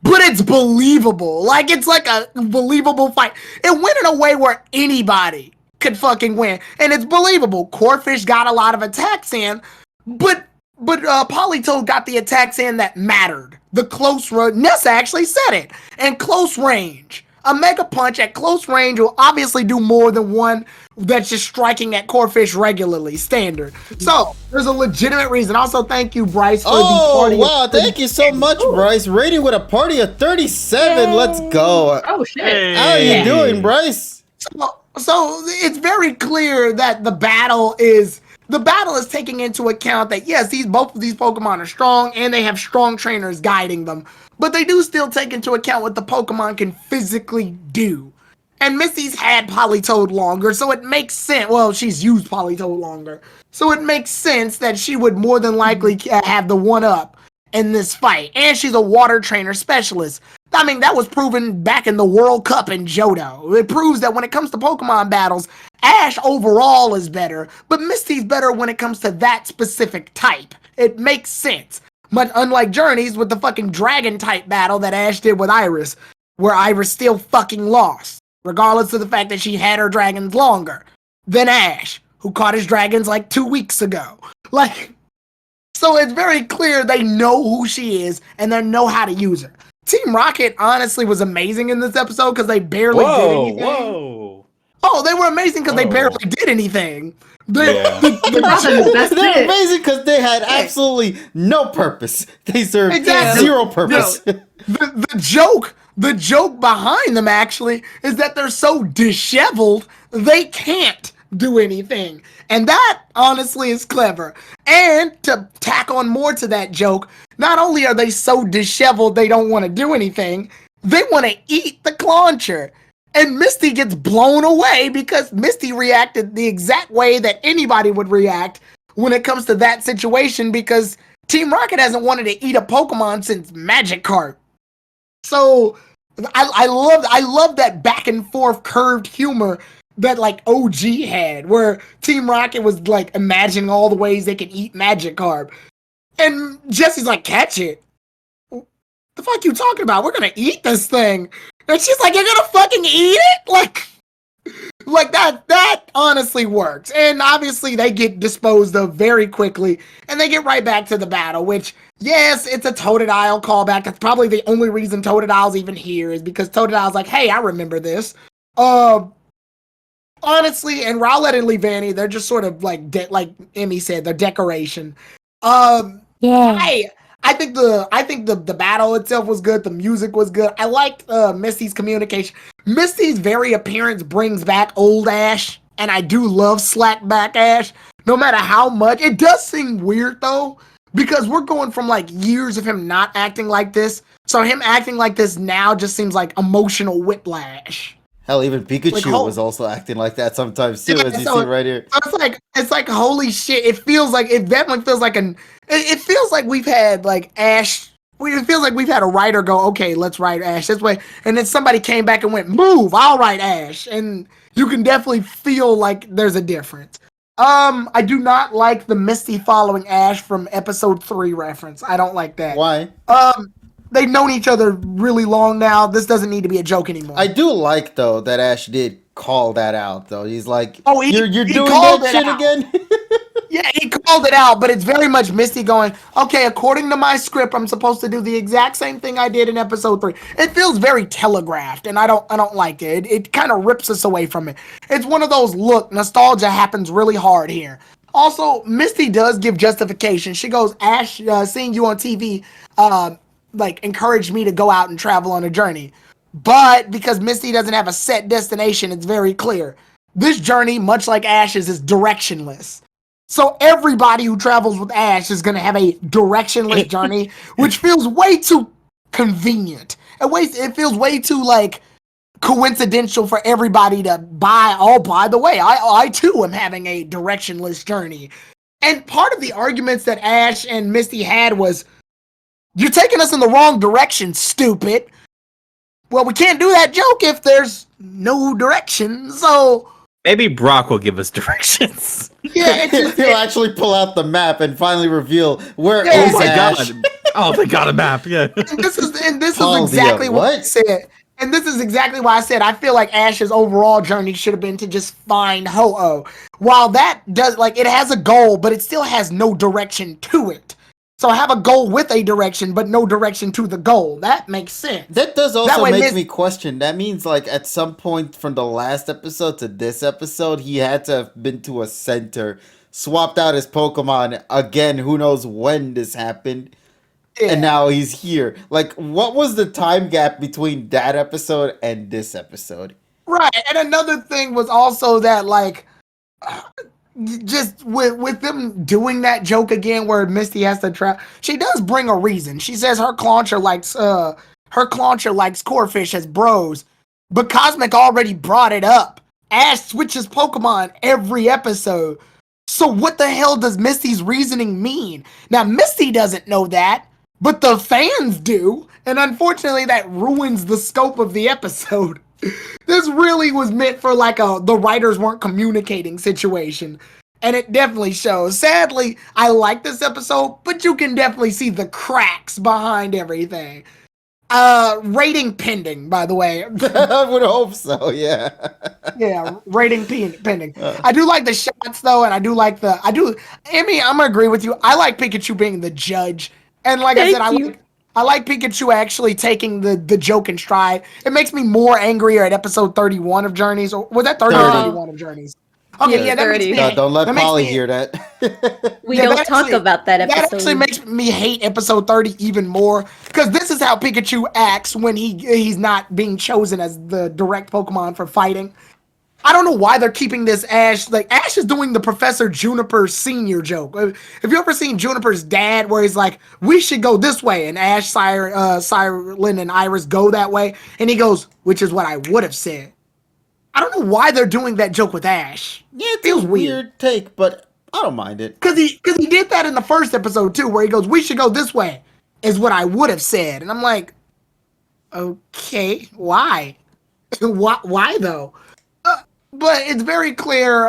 Speaker 3: but it's believable. Like, it's like a believable fight. It went in a way where anybody could fucking win, and it's believable. Corphish got a lot of attacks in, but Politoed got the attacks in that mattered. The close range. Nessa actually said it. And close range. A Mega Punch at close range will obviously do more than one that's just striking at Corphish regularly, standard. So, there's a legitimate reason. Also, thank you, Bryce, for the party.
Speaker 2: Oh, wow. Thank you so much, Bryce. Rating with a party of 37.
Speaker 4: Yay.
Speaker 2: Let's go.
Speaker 4: Oh shit!
Speaker 2: How are you doing, Bryce?
Speaker 3: So, it's very clear that the battle is taking into account that, yes, both of these Pokemon are strong and they have strong trainers guiding them. But they do still take into account what the Pokemon can physically do. And Misty's had Politoed longer, so it makes sense. Well, she's used Politoed longer. So it makes sense that she would more than likely have the one-up in this fight. And she's a water trainer specialist. I mean, that was proven back in the World Cup in Johto. It proves that when it comes to Pokemon battles, Ash overall is better, but Misty's better when it comes to that specific type. It makes sense. But unlike Journeys with the fucking dragon type battle that Ash did with Iris, where Iris still fucking lost, regardless of the fact that she had her dragons longer than Ash, who caught his dragons like 2 weeks ago. Like, so it's very clear they know who she is and they know how to use her. Team Rocket honestly was amazing in this episode because they barely did anything. Oh, they were amazing because they barely did anything. They're
Speaker 2: amazing because they had absolutely no purpose. They served zero purpose.
Speaker 3: No, the joke behind them actually is that they're so disheveled they can't do anything. And that honestly is clever. And to tack on more to that joke, not only are they so disheveled they don't want to do anything, they want to eat the Clauncher. And Misty gets blown away because Misty reacted the exact way that anybody would react when it comes to that situation, because Team Rocket hasn't wanted to eat a Pokemon since Magikarp. So I love that back and forth curved humor that like OG had, where Team Rocket was like imagining all the ways they could eat Magikarp. And Jesse's like, catch it. The fuck you talking about? We're gonna eat this thing. And she's like, you're gonna fucking eat it? Like that honestly works. And obviously they get disposed of very quickly and they get right back to the battle, which, yes, it's a Totodile callback. That's probably the only reason Totodile's even here, is because Totodile's like, hey, I remember this. Honestly, and Rowlet and Leavanny, they're just sort of like Emmy said, they're decoration. I think the battle itself was good. The music was good. I liked Misty's communication. Misty's very appearance brings back old Ash, and I do love slack back Ash, no matter how much. It does seem weird though, because we're going from like years of him not acting like this. So him acting like this now just seems like emotional whiplash.
Speaker 2: Hell, even Pikachu was also acting like that sometimes too, as you see right here.
Speaker 3: It's like holy shit. It definitely feels like it feels like we've had like Ash. It feels like we've had a writer go, okay, let's write Ash this way, and then somebody came back and went, move, I'll write Ash, and you can definitely feel like there's a difference. I do not like the Misty following Ash from episode 3 reference. I don't like that.
Speaker 2: Why?
Speaker 3: They've known each other really long now. This doesn't need to be a joke anymore.
Speaker 2: I do like, though, that Ash did call that out, though. He's like,
Speaker 3: oh,
Speaker 2: you're doing that shit again?
Speaker 3: Yeah, he called it out, but it's very much Misty going, okay, according to my script, I'm supposed to do the exact same thing I did in episode 3. It feels very telegraphed, and I don't like it. It kind of rips us away from it. It's one of those, look, nostalgia happens really hard here. Also, Misty does give justification. She goes, Ash, seeing you on TV, like, encouraged me to go out and travel on a journey. But because Misty doesn't have a set destination, it's very clear. This journey, much like Ash's, is directionless. So everybody who travels with Ash is going to have a directionless journey, which feels way too convenient. It feels way too, like, coincidental for everybody to buy. Oh, by the way, I too am having a directionless journey. And part of the arguments that Ash and Misty had was, you're taking us in the wrong direction, stupid. Well, we can't do that joke if there's no direction, so...
Speaker 1: Maybe Brock will give us directions.
Speaker 3: Yeah,
Speaker 2: he'll actually pull out the map and finally reveal where is
Speaker 1: Oh my
Speaker 2: Ash.
Speaker 1: god! Oh, they got a map. Yeah.
Speaker 3: And this is
Speaker 2: Paul,
Speaker 3: exactly what I
Speaker 2: what?
Speaker 3: said. And this is exactly why I said I feel like Ash's overall journey should have been to just find Ho-Oh. While that does, like, it has a goal, but it still has no direction to it. So have a goal with a direction, but no direction to the goal. That makes sense.
Speaker 2: That does
Speaker 3: That
Speaker 2: also
Speaker 3: way
Speaker 2: make
Speaker 3: Miss-
Speaker 2: me question. That means, like, at some point from the last episode to this episode, he had to have been to a center, swapped out his Pokemon again. Who knows when this happened?
Speaker 3: Yeah.
Speaker 2: And now he's here. Like, what was the time gap between that episode and this episode?
Speaker 3: Right. And another thing was also that, like, just with them doing that joke again where Misty has to try, she does bring a reason. She says her Clauncher likes Corphish as bros, but Cosmic already brought it up. Ash switches Pokemon every episode. So what the hell does Misty's reasoning mean? Now Misty doesn't know that, but the fans do, and unfortunately that ruins the scope of the episode. This really was meant for like the writers weren't communicating situation. And it definitely shows. Sadly, I like this episode, but you can definitely see the cracks behind everything. Rating pending, by the way.
Speaker 2: I would hope so, yeah.
Speaker 3: Yeah, rating pending. I do like the shots though, and Emmy, I'm gonna agree with you. I like Pikachu being the judge. And like I said, I like Pikachu actually taking the joke in stride. It makes me more angrier at episode 31 of Journeys. Or was that 30 or 31 of Journeys? Okay, yeah, that makes
Speaker 6: 30.
Speaker 3: me
Speaker 2: No, don't let
Speaker 3: that makes
Speaker 2: Polly
Speaker 3: me-
Speaker 2: hear that.
Speaker 7: We
Speaker 3: Yeah,
Speaker 7: don't
Speaker 3: that
Speaker 7: talk
Speaker 3: actually-
Speaker 7: about that
Speaker 3: That
Speaker 7: episode.
Speaker 3: actually makes me hate episode 30 even more. Because this is how Pikachu acts when he's not being chosen as the direct Pokemon for fighting. I don't know why they're keeping this Ash. Like, Ash is doing the Professor Juniper Sr. joke. Have you ever seen Juniper's dad where he's like, we should go this way? And Ash, Siren, and Iris go that way. And he goes, which is what I would have said. I don't know why they're doing that joke with Ash.
Speaker 2: Yeah, it
Speaker 3: Feels
Speaker 2: feels weird take, but I don't mind it.
Speaker 3: Because he did that in the first episode too, where he goes, we should go this way, is what I would have said. And I'm like, okay, why? Why though? But it's very clear,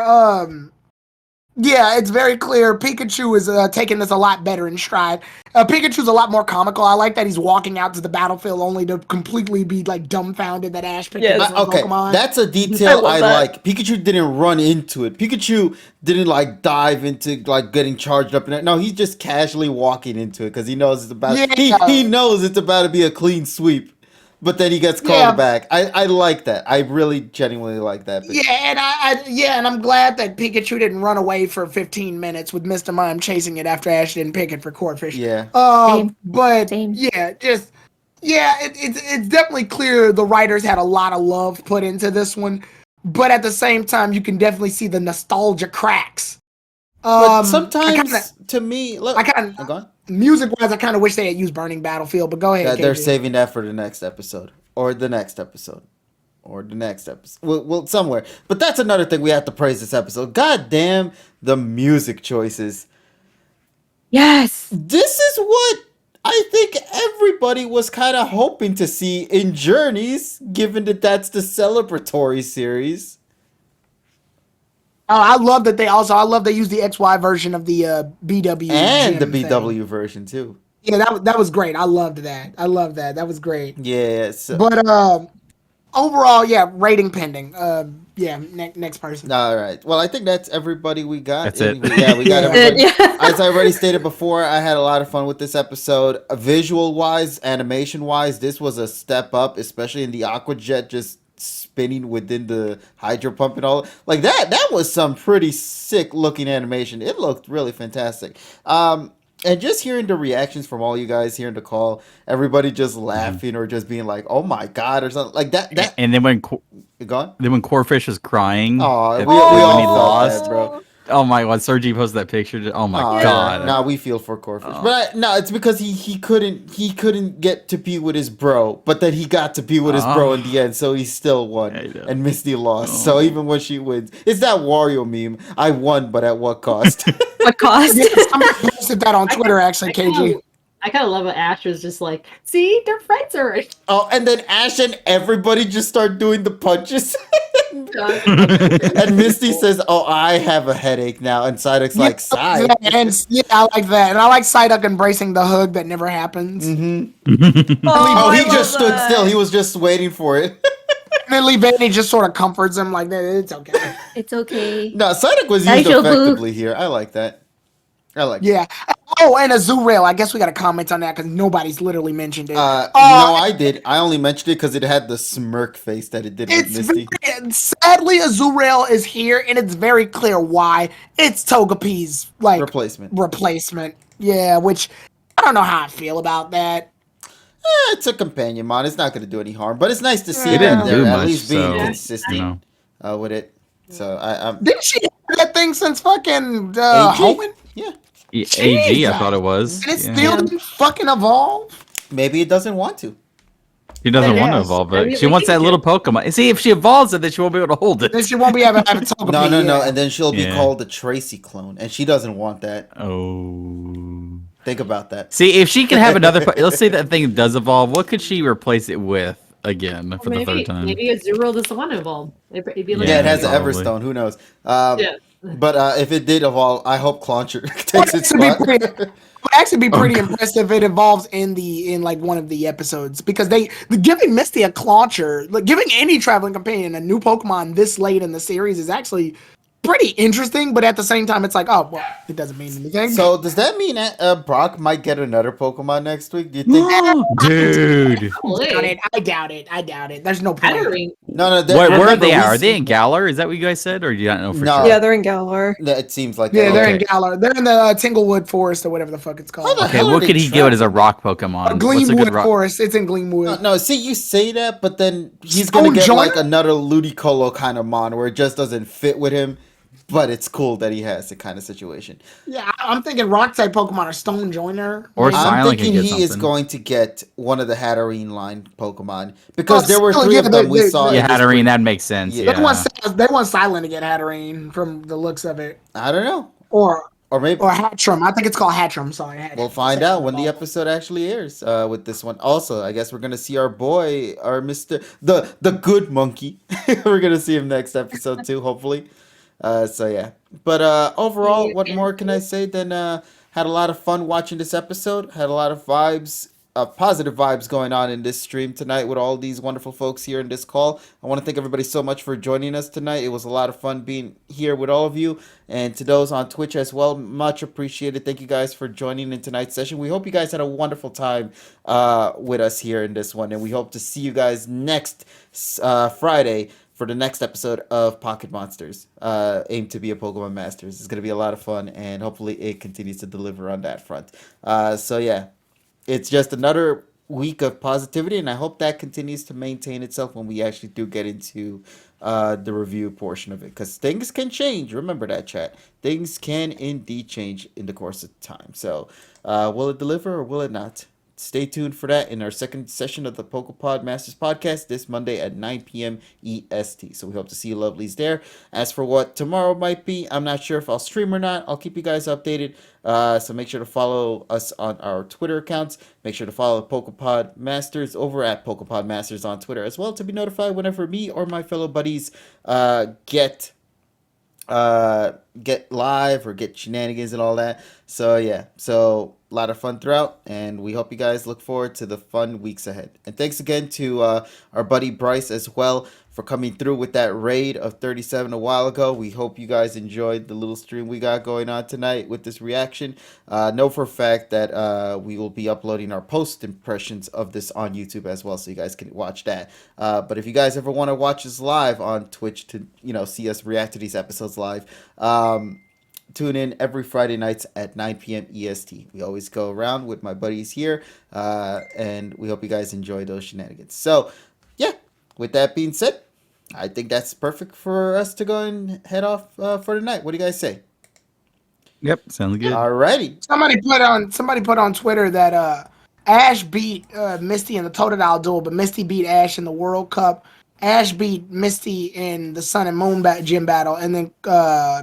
Speaker 3: it's very clear Pikachu is taking this a lot better in stride. Pikachu's a lot more comical. I like that he's walking out to the battlefield only to completely be like dumbfounded that Ash picked up his
Speaker 2: Okay,
Speaker 3: Pokemon.
Speaker 2: that's a detail
Speaker 6: love
Speaker 2: I
Speaker 6: that.
Speaker 2: like. Pikachu didn't run into it. Pikachu didn't like dive into like getting charged up in it. No, he's just casually walking into it because he knows it's about.
Speaker 3: Yeah.
Speaker 2: He knows it's about to be a clean sweep, but then he gets called
Speaker 3: Yeah.
Speaker 2: back. I like that. I really genuinely like that. But
Speaker 3: And I'm glad that Pikachu didn't run away for 15 minutes with Mr. Mime chasing it after Ash didn't pick it for Corphish.
Speaker 2: Yeah.
Speaker 7: Same.
Speaker 3: But
Speaker 7: Same.
Speaker 3: it's definitely clear the writers had a lot of love put into this one, but at the same time, you can definitely see the nostalgia cracks.
Speaker 2: But sometimes, to me, look,
Speaker 3: I kinda-
Speaker 2: go on.
Speaker 3: music-wise, I kind of wish they had used Burning Battlefield, but go ahead.
Speaker 2: They're
Speaker 3: KG.
Speaker 2: saving that for the next episode, or the next episode, or the next episode. Well, somewhere. But that's another thing we have to praise this episode. God damn the music choices.
Speaker 6: Yes.
Speaker 2: This is what I think everybody was kind of hoping to see in Journeys, given that that's the celebratory series.
Speaker 3: Oh, I love they used the XY version of the BW
Speaker 2: And the
Speaker 3: gym thing.
Speaker 2: BW version, too.
Speaker 3: Yeah, that was great. I loved that. That was great.
Speaker 2: Yeah, so,
Speaker 3: But overall, yeah, rating pending. Yeah, next person.
Speaker 2: All right. Well, I think that's everybody we got.
Speaker 1: That's it.
Speaker 2: Yeah, we got
Speaker 3: Yeah.
Speaker 2: everybody.
Speaker 6: Yeah.
Speaker 2: As I already stated before, I had a lot of fun with this episode. Visual wise, animation wise, this was a step up, especially in the aqua jet just spinning within the hydro pump and all. Like that was some pretty sick looking animation. It looked really fantastic. And just hearing the reactions from all you guys here in the call, everybody just laughing or just being like, "Oh my god," or something like that. That
Speaker 1: And then when
Speaker 2: gone.
Speaker 1: Corfish was crying,
Speaker 2: Oh,
Speaker 1: at-
Speaker 2: we
Speaker 1: when
Speaker 2: all
Speaker 1: he
Speaker 2: felt
Speaker 1: lost.
Speaker 2: that, bro.
Speaker 1: Oh my god, Sergi posted that picture. Oh my
Speaker 2: Aw,
Speaker 1: god.
Speaker 2: Nah, we feel for Corfish, but no, it's because he couldn't get to be with his bro, but then he got to be with his bro in the end, so he still won,
Speaker 1: I know.
Speaker 2: and Misty lost. So even when she wins, it's that Wario meme. I won, but at what cost?
Speaker 6: What cost?
Speaker 3: Yeah, somebody posted that on Twitter, actually, KG.
Speaker 4: I kind of love it. Ash was just like, see, they're friends already.
Speaker 2: Oh, and then Ash and everybody just start doing the punches. And Misty says, "Oh, I have a headache now," and Psyduck's like, "Sigh."
Speaker 3: And yeah, I like that, and I like Psyduck embracing the hug that never happens.
Speaker 2: Oh, he
Speaker 6: I
Speaker 2: just
Speaker 6: love
Speaker 2: stood
Speaker 6: that.
Speaker 2: still. He was just waiting for it.
Speaker 3: And then Lee Bailey just sort of comforts him like, "It's okay."
Speaker 6: It's okay.
Speaker 2: No, Psyduck was used
Speaker 6: Deja vu.
Speaker 2: effectively here. I like that. I like.
Speaker 3: Yeah. Oh, and Azurail. I guess we got to comment on that because nobody's literally mentioned it.
Speaker 2: No, I did. I only mentioned it because it had the smirk face that it did with
Speaker 3: It's
Speaker 2: Misty.
Speaker 3: sadly Azurail is here, and it's very clear why. It's Togepi's like
Speaker 2: Replacement.
Speaker 3: Yeah, which I don't know how I feel about that.
Speaker 2: It's a companion mod. It's not going to do any harm, but it's nice to see
Speaker 1: It
Speaker 2: them
Speaker 1: didn't
Speaker 2: there
Speaker 1: do
Speaker 2: at
Speaker 1: much,
Speaker 2: least being
Speaker 1: so,
Speaker 2: consistent with it. So I'm
Speaker 3: Didn't she have that thing since fucking
Speaker 2: AG?
Speaker 3: Hoenn?
Speaker 2: Yeah.
Speaker 1: AG, I thought it was.
Speaker 3: And it
Speaker 1: Yeah.
Speaker 3: still didn't fucking evolve?
Speaker 2: Maybe it doesn't want to.
Speaker 1: She doesn't
Speaker 4: It
Speaker 1: want to
Speaker 4: is.
Speaker 1: evolve,
Speaker 4: I
Speaker 1: but
Speaker 4: mean,
Speaker 1: she
Speaker 4: we
Speaker 1: wants
Speaker 4: can
Speaker 1: that
Speaker 4: do-
Speaker 1: little Pokemon. And see, if she evolves it, then she won't be able to hold
Speaker 3: Then
Speaker 1: it.
Speaker 3: she won't be able to have a Togepi.
Speaker 2: No,
Speaker 3: yeah.
Speaker 2: and then she'll be
Speaker 1: Yeah.
Speaker 2: called the Tracy clone, and she doesn't want that.
Speaker 1: Oh.
Speaker 2: Think about that.
Speaker 1: See, if she can have another, let's say that thing does evolve, what could she replace it with again for the third time?
Speaker 4: Maybe Azurill doesn't want to evolve. It'd be like
Speaker 2: Yeah, it has an
Speaker 1: probably.
Speaker 2: Everstone. Who knows?
Speaker 4: Yeah.
Speaker 2: But if it did evolve, I hope Clauncher takes
Speaker 3: Would
Speaker 2: its
Speaker 3: actually be
Speaker 2: spot.
Speaker 3: pretty- would actually be pretty impressive if it evolves in like one of the episodes because they giving Misty a Clauncher, like giving any traveling companion a new Pokemon this late in the series is actually pretty interesting, but at the same time it's like, oh well, it doesn't mean anything.
Speaker 2: So does that mean Brock might get another Pokemon next week? Do you think?
Speaker 1: Dude.
Speaker 3: I doubt it. There's no point.
Speaker 4: Battering.
Speaker 2: No.
Speaker 1: Where are
Speaker 2: remember,
Speaker 1: they at?
Speaker 2: we
Speaker 1: Are they
Speaker 2: see-
Speaker 1: in Galar? Is that what you guys said? Or do you not know for
Speaker 2: No.
Speaker 1: sure?
Speaker 6: Yeah, they're in Galar.
Speaker 2: It seems like
Speaker 3: Yeah,
Speaker 2: that.
Speaker 3: they're in
Speaker 1: Okay.
Speaker 3: Galar. They're in the Tinglewood Forest or whatever the fuck it's called.
Speaker 2: How the
Speaker 1: Okay,
Speaker 2: hell are
Speaker 1: what
Speaker 2: they
Speaker 1: could he give it as a
Speaker 2: traveling?
Speaker 1: rock Pokemon? What's a
Speaker 3: Gleamwood
Speaker 1: good rock?
Speaker 3: Forest. It's in Gleamwood.
Speaker 2: No, see, you say that, but then he's
Speaker 3: Stone
Speaker 2: gonna get
Speaker 3: Joiner?
Speaker 2: like another Ludicolo kind of mon where it just doesn't fit with him, but it's cool that he has it kind of situation.
Speaker 3: Yeah, I'm thinking rock type Pokemon are Stone Joiner.
Speaker 1: Or
Speaker 3: maybe.
Speaker 1: Silent
Speaker 2: I'm
Speaker 1: can
Speaker 2: thinking
Speaker 1: get
Speaker 2: he is
Speaker 1: something.
Speaker 2: going to get one of the Hatterene line Pokemon because
Speaker 3: Oh,
Speaker 2: there were
Speaker 3: still,
Speaker 2: 3
Speaker 3: yeah,
Speaker 2: of them we
Speaker 3: they-
Speaker 2: saw.
Speaker 1: Yeah,
Speaker 2: in this
Speaker 1: Hatterene, that makes sense.
Speaker 2: Yeah.
Speaker 1: Yeah.
Speaker 3: They want Silent to get Hatterene from the looks of it,
Speaker 2: I don't know,
Speaker 3: or
Speaker 2: maybe
Speaker 3: Hatchram. I think it's called Hatchram. Sorry, Hatchram.
Speaker 2: we'll find out when the episode actually airs with this one. Also, I guess we're gonna see our boy, our Mr. the good monkey. We're gonna see him next episode too, hopefully. So yeah, but overall, what more can I say than had a lot of fun watching this episode. Had a lot of vibes. Positive vibes going on in this stream tonight with all these wonderful folks here in this call. I want to thank everybody so much for joining us tonight. It was a lot of fun being here with all of you, and to those on Twitch as well, much appreciated. Thank you guys for joining in tonight's session. We hope you guys had a wonderful time with us here in this one, and we hope to see you guys next Friday for the next episode of Pocket Monsters. Aim to be a Pokemon Masters. It's going to be a lot of fun, and hopefully it continues to deliver on that front. So yeah, it's just another week of positivity, and I hope that continues to maintain itself when we actually do get into the review portion of it, because things can change. Remember that, chat. Things can indeed change in the course of time. So will it deliver or will it not? Stay tuned for that in our second session of the PokePod Masters podcast this Monday at 9 p.m. EST. So we hope to see you lovelies there. As for what tomorrow might be, I'm not sure if I'll stream or not. I'll keep you guys updated. So make sure to follow us on our Twitter accounts. Make sure to follow PokePod Masters over at PokePod Masters on Twitter as well to be notified whenever me or my fellow buddies get live or get shenanigans and all that. So yeah, so lot of fun throughout, and we hope you guys look forward to the fun weeks ahead. And thanks again to our buddy Bryce as well for coming through with that raid of 37 a while ago. We hope you guys enjoyed the little stream we got going on tonight with this reaction. Know for a fact that we will be uploading our post impressions of this on YouTube as well, so you guys can watch that. But if you guys ever want to watch us live on Twitch to see us react to these episodes live, tune in every Friday nights at 9 p.m. EST. We always go around with my buddies here, and we hope you guys enjoy those shenanigans. So, yeah, with that being said, I think that's perfect for us to go and head off for the night. What do you guys say?
Speaker 1: Yep, sounds good.
Speaker 2: Alrighty.
Speaker 3: Somebody put on Twitter that Ash beat Misty in the Totodile duel, but Misty beat Ash in the World Cup. Ash beat Misty in the Sun and Moon gym battle, and then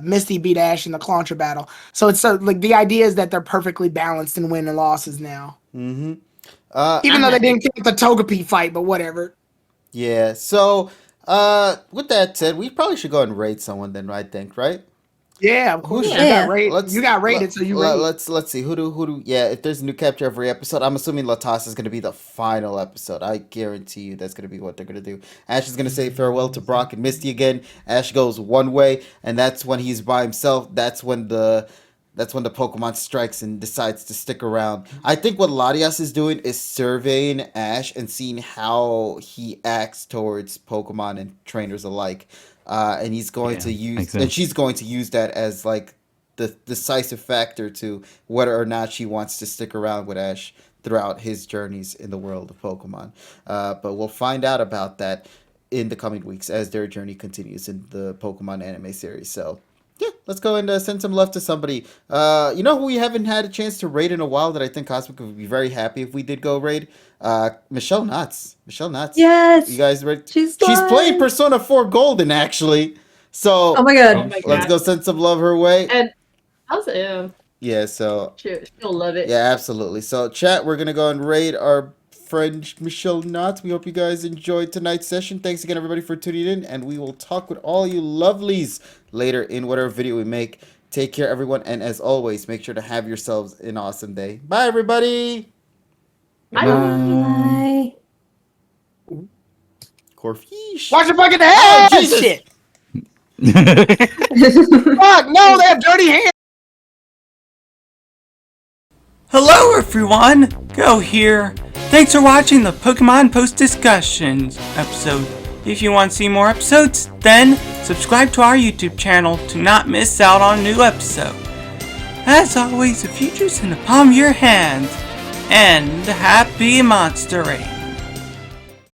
Speaker 3: Misty beat Ash in the Clauncher battle. So it's like the idea is that they're perfectly balanced in win and losses now.
Speaker 2: Mm-hmm.
Speaker 3: Even though they didn't get the Togepi fight, but whatever.
Speaker 2: Yeah. So, with that said, we probably should go and raid someone then. I think, right?
Speaker 3: Yeah, of course.
Speaker 6: Yeah.
Speaker 3: You got rated, so you rated.
Speaker 2: Let's see who do yeah. If there's a new capture every episode, I'm assuming Latas is gonna be the final episode. I guarantee you that's gonna be what they're gonna do. Ash is gonna say farewell to Brock and Misty again. Ash goes one way, and that's when he's by himself. That's when the Pokemon strikes and decides to stick around. I think what Latias is doing is surveying Ash and seeing how he acts towards Pokemon and trainers alike. And he's going to use, and she's going to use that as like the decisive factor to whether or not she wants to stick around with Ash throughout his journeys in the world of Pokemon. But we'll find out about that in the coming weeks as their journey continues in the Pokemon anime series. So, yeah, let's go and send some love to somebody. You know who we haven't had a chance to raid in a while that I think Cosmic would be very happy if we did go raid? Michelle Knotts. Michelle Knotts.
Speaker 4: Yes.
Speaker 2: You guys ready?
Speaker 4: She's
Speaker 2: playing Persona 4 Golden, actually. So,
Speaker 4: Oh my god.
Speaker 2: let's go send some love her way.
Speaker 4: And awesome.
Speaker 2: Yeah, so.
Speaker 4: She'll love it.
Speaker 2: Yeah, absolutely. So, chat, we're going to go and raid our friend Michelle Knotts. We hope you guys enjoyed tonight's session. Thanks again, everybody, for tuning in. And we will talk with all you lovelies later in whatever video we make. Take care, everyone. And as always, make sure to have yourselves an awesome day. Bye, everybody.
Speaker 4: Bye.
Speaker 2: Corfish.
Speaker 3: Watch your fucking head!
Speaker 2: Oh, Jesus.
Speaker 3: Shit! Fuck, no, they have dirty hands!
Speaker 7: Hello everyone, Go here. Thanks for watching the Pokemon Post Discussions episode. If you want to see more episodes, then subscribe to our YouTube channel to not miss out on a new episode. As always, the future's in the palm of your hand. And happy monstering!